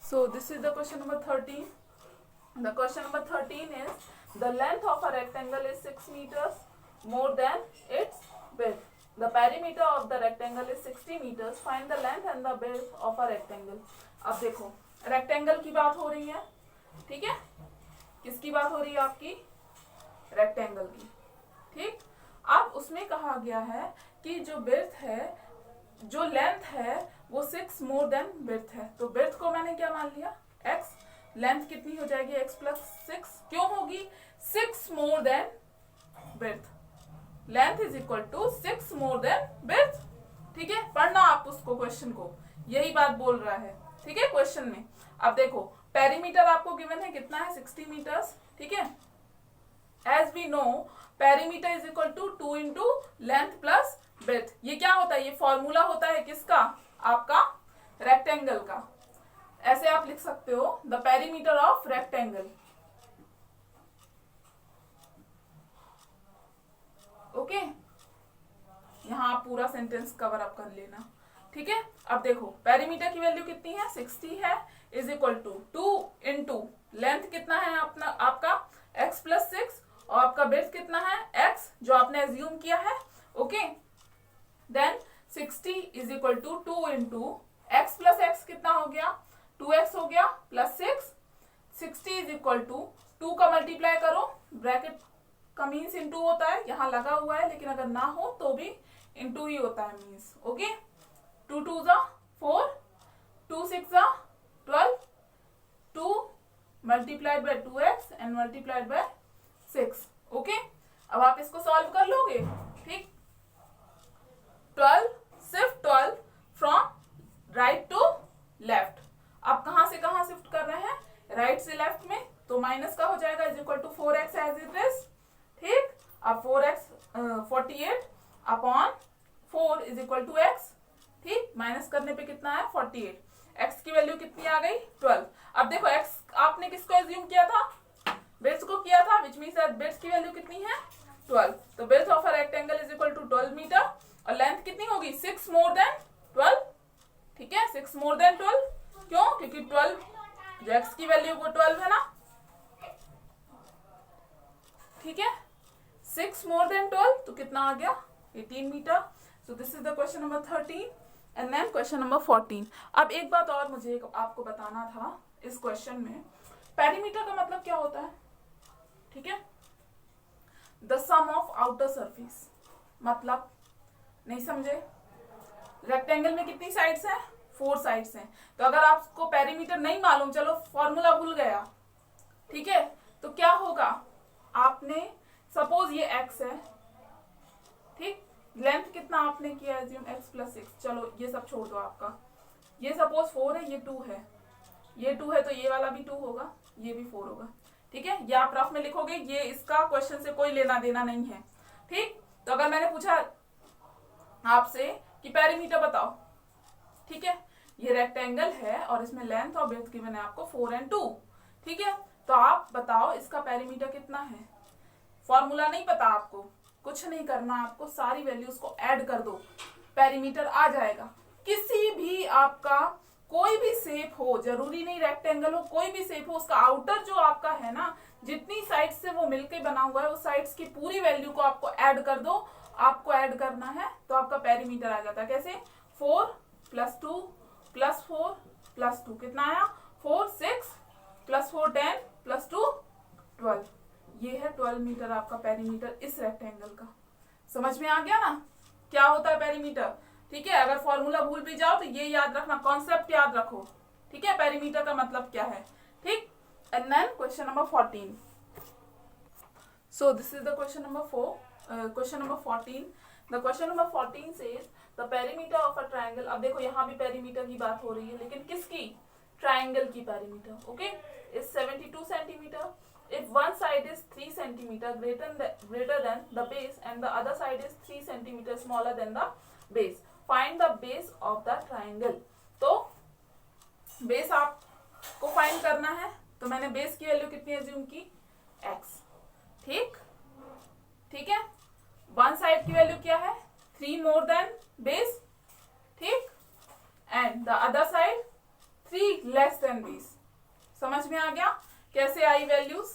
So this is the question number 13. The question number 13 is the length of a rectangle is 6 meters more than its width. The perimeter of the rectangle is 60 meters. Find the length and the width of a rectangle. अब देखो rectangle की बात हो रही है, ठीक है। किसकी बात हो रही है? आपकी रेक्टेंगल की, ठीक। अब उसमें कहा गया है कि जो विड्थ है, जो लेंथ है वो 6 मोर देन विड्थ है। तो विड्थ को मैंने क्या मान लिया? x। लेंथ कितनी हो जाएगी? x plus 6। क्यों होगी? 6 more than width. Length is equal to 6 more than width, ठीक है। पढ़ना आप उसको, क्वेश्चन को, यही बात बोल रहा है, ठीक है, क्वेश्चन में। अब देखो पेरीमीटर आपको गिवन है, कितना है? 60 मीटर्स, ठीक है। As we know perimeter is equal to 2 into length plus width. ये क्या होता है? ये फॉर्मूला होता है किसका? आपका रेक्टेंगल का। ऐसे आप लिख सकते हो the perimeter of rectangle, okay. यहां आप पूरा सेंटेंस कवर अप कर लेना, ठीक है। अब देखो पेरीमीटर की वैल्यू कितनी है? 60 है, is equal to 2 into length कितना है अपना आपका? x प्लस 6, और आपका विड्थ कितना है? x, जो आपने एज्यूम किया है, okay. Then 60 is equal to 2 into x plus x कितना हो गया? 2x हो गया प्लस 6। 60 इज इक्वल टू 2 का मल्टीप्लाई करो, ब्रैकेट का मीन्स इंटू होता है, यहाँ लगा हुआ है, लेकिन अगर ना हो तो भी इंटू ही होता है मीन्स, ओके। 2 2 जा 4, 2 6 जा 12, 2 multiplied by 2x and multiplied by 6, okay. अब आप इसको सॉल्व कर लोगे, ठीक। 12, shift 12 from right to left. आप कहां से कहां शिफ्ट कर रहे हैं? राइट से लेफ्ट में, तो माइनस का हो जाएगा is equal to 4x as it is, ठीक। अब 4x 48 upon 4 is equal to x, ठीक। माइनस करने पे कितना है? 48। x की वैल्यू कितनी आ गई? 12। अब देखो x आपने किसको एज्यूम किया था? विड्थ को किया था, विच मीन्स विड्थ की वैल्यू कितनी है? 12। तो width of a rectangle is equal to 12 metre, और लेंथ कितनी होगी? 6 मोर देन 12, ठीक है। 6 मोर देन 12, क्यों? क्योंकि 12 जो x की वैल्यू वो 12 है ना, ठीक है। 6 मोर देन 12 तो कितना आ गया? 18 metre. So this is the question number 13 and then question number 14। अब एक बात और मुझे आपको बताना था इस क्वेश्चन में, पेरीमीटर का मतलब क्या होता है, ठीक है। The sum of outer surface, मतलब नहीं समझे? रेक्टेंगल में कितनी साइड्स हैं? 4 साइड्स हैं। तो अगर आपको पेरीमीटर नहीं मालूम, चलो फॉर्मूला भूल गया, ठीक है, तो क्या होगा? आपने सपोज ये x है, ठीक। लेंथ कितना आपने किया एज्यूम? x plus 6। चलो ये सब छोड़ दो आपका। ये सपोज 4 है, ये 2 है, ये 2 है, तो ये वाला भी 2 होगा, ये भी 4 होगा, ठीक है। ये आप रफ में लिखोगे, ये इसका क्वेश्चन से कोई लेना देना नहीं है, ठीक। तो अगर मैंने पूछा आपसे कि पेरीमीटर बताओ, ठीक है, ये रेक्टेंगल है और इसमें लेंथ और विड्थ गिवन है आपको 4 और 2, ठीक है। तो आप बताओ इसका पेरीमीटर कितना है? फॉर्मूला नहीं पता आपको, कुछ नहीं करना, आपको सारी वैल्यूज को ऐड कर दो, पेरीमीटर आ जाएगा। किसी भी आपका कोई भी शेप हो, जरूरी नहीं रेक्टेंगल हो, कोई भी शेप हो, उसका आउटर जो आपका है ना, जितनी साइड से वो मिलके बना हुआ है, उस साइड्स की पूरी वैल्यू को आपको ऐड कर दो। आपको ऐड करना है तो आपका पेरीमीटर आ जाता है। कैसे? 4 प्लस 2 प्लस 4 प्लस 2 कितना आया? 4 6 प्लस 4 10 प्लस 2 12। ये है 12 मीटर आपका पेरीमीटर इस रेक्टेंगल का। समझ में आ गया ना क्या होता है पेरीमीटर, ठीक है। अगर फॉर्मूला भूल भी जाओ तो ये याद रखना, कॉन्सेप्ट याद रखो, ठीक है, पेरीमीटर का मतलब क्या है, ठीक। And then question number 14। So this is the question number 4, question number 14। The question number 14 says the perimeter of a triangle. अब देखो यहाँ भी पेरीमीटर की बात हो रही है, लेकिन किसकी? ट्रायंगल की perimeter, okay, is 72 centimetre if one side is 3 centimeter greater than the base and the other side is 3 centimeter smaller than the base, find the base of the triangle। तो base आपको find करना है, तो मैंने base की value कितनी assume की? x, ठीक, ठीक है। वन साइड की वैल्यू क्या है? 3 मोर देन बेस, ठीक, and the other side 3 less than 20। समझ में आ गया कैसे आई वैल्यूज?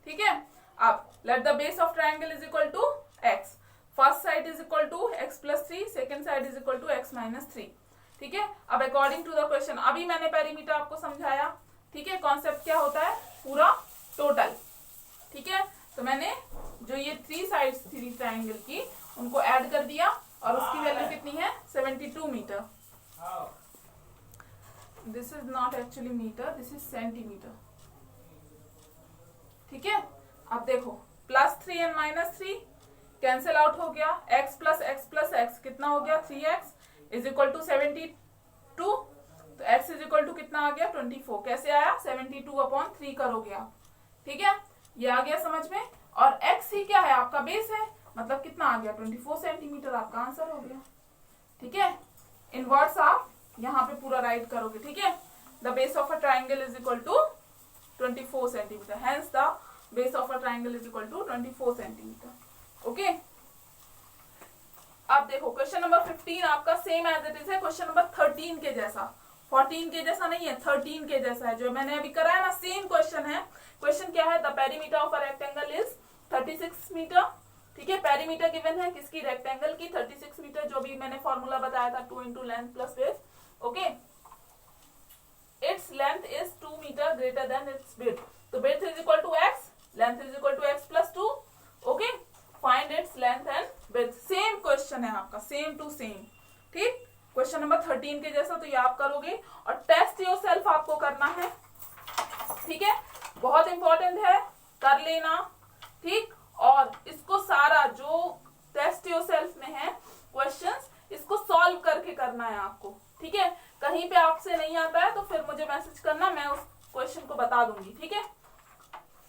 ठीक है। अब let the base of triangle is equal to x, first side is equal to x plus 3, second side is equal to x minus 3। ठीक है। अब अकॉर्डिंग टू द क्वेश्चन, अभी मैंने पेरीमीटर आपको समझाया। ठीक है, कॉन्सेप्ट क्या होता है, पूरा टोटल। ठीक है, तो मैंने जो ये 3 साइड्स थी ट्राइंगल की उनको ऐड कर दिया और उसकी वैल्यू कितनी है 72 metre. This is not actually metre, this is centimetre. ठीक है। अब देखो +3 एंड -3 कैंसिल आउट हो गया, x प्लस एक्स कितना हो गया 3x इज इक्वल टू 72। तो x इज इक्वल टू कितना आ गया 24। कैसे आया 72/3 करोगे आप। ठीक है, ये आ गया समझ में। और x ही क्या है आपका बेस है, मतलब कितना आ गया 24 सेंटीमीटर, आपका आंसर हो गया। ठीक है, इनवर्ड्स आप यहाँ पे पूरा राइट करोगे। ठीक है, the base of a triangle is equal to 24 centimetre, hence the base of a triangle is equal to 24 centimetre. Okay. अब देखो क्वेश्चन नंबर 15 आपका सेम एज इट इज है क्वेश्चन नंबर 13 के जैसा। 14 के जैसा नहीं है, 13 के जैसा है जो मैंने अभी कराया ना, सेम क्वेश्चन है। क्वेश्चन क्या है, the perimeter of a rectangle is 36 metre. ठीक है, पेरीमीटर गिवन है किसकी, रेक्टेंगल की 36 मीटर, जो भी मैंने फॉर्मूला बताया था 2 × length plus width. Okay, it's length is 2 metre greater than its width. तो width is equal to x, length is equal to x plus 2। Okay, find its length and width. Same question है आपका, same to same. ठीक, question number 13 के जैसा, तो ये आप करोगे और टेस्ट योरसेल्फ आपको करना है। ठीक है, बहुत इंपॉर्टेंट है, कर लेना। ठीक, और इसको सारा जो टेस्ट योरसेल्फ में है क्वेश्चंस, इसको सॉल्व करके करना है आपको। ठीक है, कहीं पे आपसे नहीं आता है तो फिर मुझे मैसेज करना, मैं उस क्वेश्चन को बता दूंगी। ठीक है,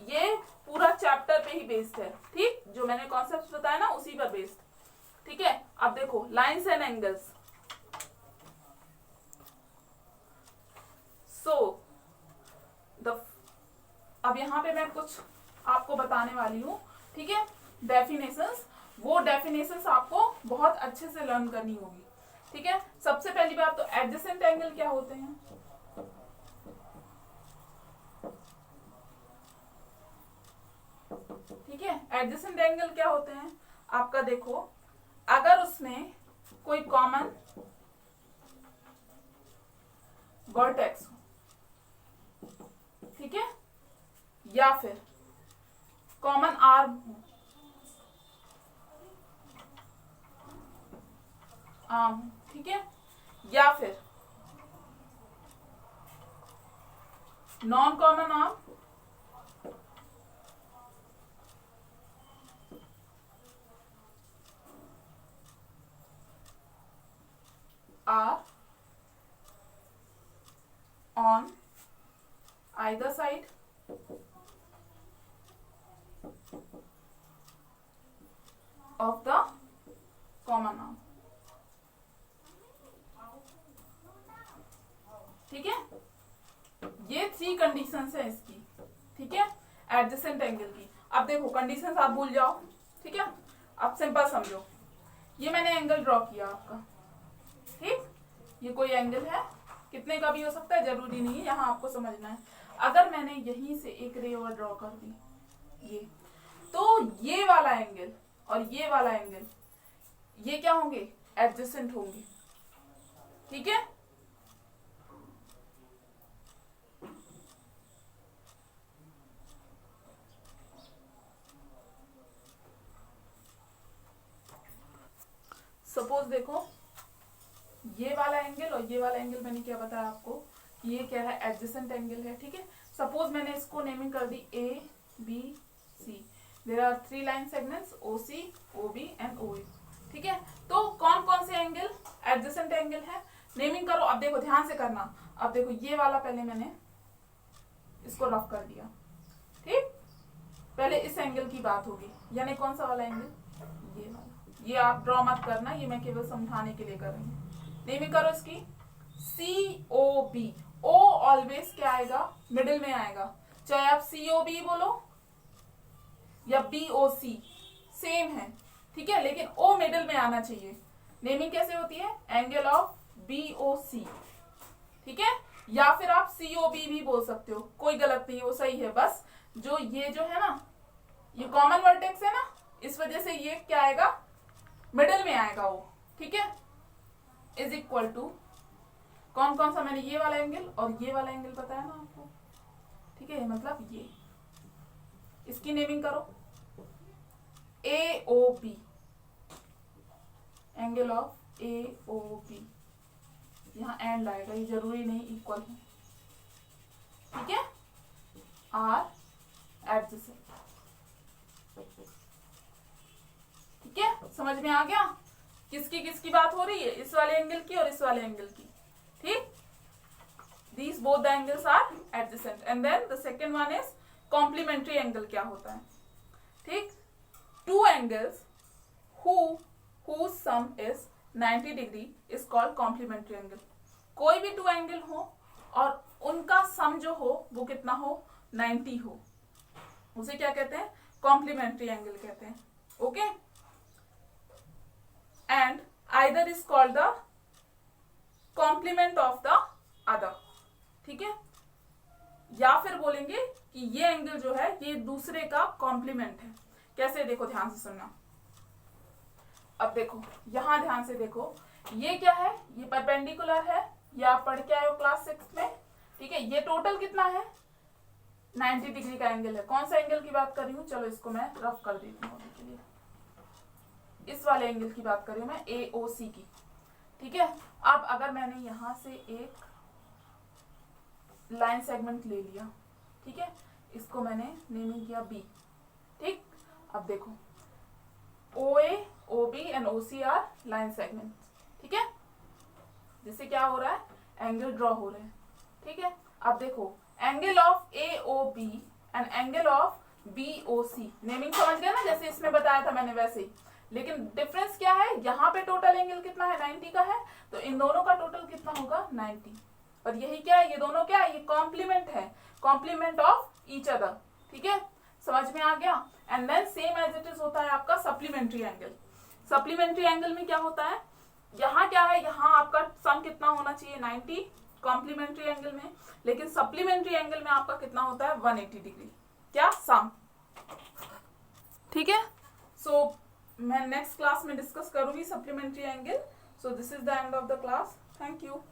ये पूरा चैप्टर पे ही बेस्ड है। ठीक, जो मैंने कॉन्सेप्ट बताया ना उसी पर बेस्ड। ठीक है, अब देखो लाइंस एंड एंगल्स। सो अब यहाँ पे मैं कुछ आपको बताने वाली हूँ। ठीक है, डेफिनेशंस, वो डेफिनेशंस आपको बहुत अच्छे से लर्न करनी होगी। ठीक है, सबसे पहली बात तो एडजेसेंट एंगल क्या होते हैं। ठीक है, एडजेसेंट एंगल क्या होते हैं आपका, देखो अगर उसमें कोई कॉमन वर्टेक्स हो, ठीक है, या फिर कॉमन आर्म ठीक है, या फिर non common arm are on either side of the common arm। ठीक है, ये 3 कंडीशंस है इसकी। ठीक है, एडजेसेंट एंगल की। अब देखो कंडीशंस आप भूल जाओ। ठीक है, अब सिंपल समझो, ये मैंने एंगल ड्रॉ किया आपका। ठीक, ये कोई एंगल है, कितने का भी हो सकता है, जरूरी नहीं है, यहाँ आपको समझना है। अगर मैंने यहीं से एक रे और ड्रॉ कर दी ये, तो ये वाला एंगल और ये वाला एंगल ये क्या होंगे, एडजेसेंट होंगे। ठीक है, सपोज देखो ये वाला एंगल और ये वाला एंगल, मैंने क्या बताया आपको कि ये क्या है, एडजेसेंट एंगल है। ठीक है, सपोज मैंने इसको नेमिंग कर दी A B C. There are 3 line segments O C, O B and O A. ठीक है, तो कौन कौन से एंगल एडजेसेंट एंगल है, नेमिंग करो। अब देखो ध्यान से करना। अब देखो ये वाला पहले मैंने इसको रफ कर दिया। ठीक, पहले इस एंगल की बात होगी, यानी कौन सा वाला एंगल, ये वाला। ये आप ड्रॉ मत करना, ये मैं केवल समझाने के लिए कर रही हूँ। नेमिंग करो इसकी सी ओ बी। ओ ऑलवेज क्या आएगा, मिडिल में आएगा, चाहे आप सी ओ बी बोलो या बी ओ सी, सेम है। ठीक है, लेकिन ओ मिडिल में आना चाहिए। नेमिंग कैसे होती है, एंगल ऑफ बी ओ सी। ठीक है, या फिर आप COB भी बोल सकते हो, कोई गलत नहीं है, वो सही है। बस जो ये जो है ना, ये कॉमन वर्टेक्स है ना, इस वजह से ये क्या आएगा, मिडिल में आएगा वो, ठीक है। इज इक्वल टू कौन कौन सा, मैंने ये वाला एंगल और ये वाला एंगल बताया ना आपको, ठीक है, मतलब ये, इसकी नेमिंग करो AOB, एंगल ऑफ AOB, यहाँ एंड आएगा, ये जरूरी नहीं इक्वल है, ठीक है। आर एडजेसेंट, ठीक है, समझ में आ गया किसकी किसकी बात हो रही है, इस वाले एंगल की और इस वाले एंगल की, ठीक। These both the angles are adjacent, and then the second one is complementary angle क्या होता है, ठीक। Two angles whose sum is 90 degree is called complementary angle। कोई भी टू एंगल हो और उनका सम जो हो वो कितना हो, 90 हो, उसे क्या कहते हैं, कॉम्प्लीमेंट्री एंगल कहते हैं, okay. And either is called the complement of the other, ठीक है, या फिर बोलेंगे कि ये एंगल जो है ये दूसरे का कॉम्प्लीमेंट है। कैसे, देखो ध्यान से सुनना। अब देखो यहां ध्यान से देखो, ये क्या है, ये परपेंडिकुलर है, ये आप पढ़ के आए हो क्लास 6 में, ठीक है। ये टोटल कितना है, 90 डिग्री का एंगल है। कौन सा एंगल की बात कर रही हूँ, चलो इसको मैं रफ कर देती हूँ अभी के लिए। इस वाले एंगल की बात कर रही हूँ मैं, AOC की, ठीक है। अब अगर मैंने यहां से एक लाइन सेगमेंट ले लिया, ठीक है, इसको मैंने नेमिंग किया B, ठीक। अब देखो OA, OB and OC are line segment, ठीक है, जिससे क्या हो रहा है, एंगल ड्रॉ हो रहे हैं, ठीक है। अब देखो angle of AOB and angle of BOC, naming समझ गया ना, जैसे इसमें बताया था मैंने वैसे ही, लेकिन डिफरेंस क्या है, यहाँ पे टोटल एंगल कितना है, 90 का है, तो इन दोनों का टोटल कितना होगा, 90। और यही क्या है, ये दोनों क्या है, ये कॉम्प्लीमेंट है, कॉम्प्लीमेंट ऑफ ईच अदर, ठीक है, समझ में आ गया। And then same as it is होता है आपका सप्लीमेंट्री एंगल। सप्लीमेंट्री एंगल में क्या होता है, यहाँ क्या है, यहाँ आपका सम कितना होना चाहिए, 90 कॉम्प्लीमेंट्री एंगल में, लेकिन सप्लीमेंट्री एंगल में आपका कितना होता है, 180 डिग्री, क्या सम, ठीक है। सो मैं नेक्स्ट क्लास में डिस्कस करूंगी supplementary angle. So this is the end of the class, thank you.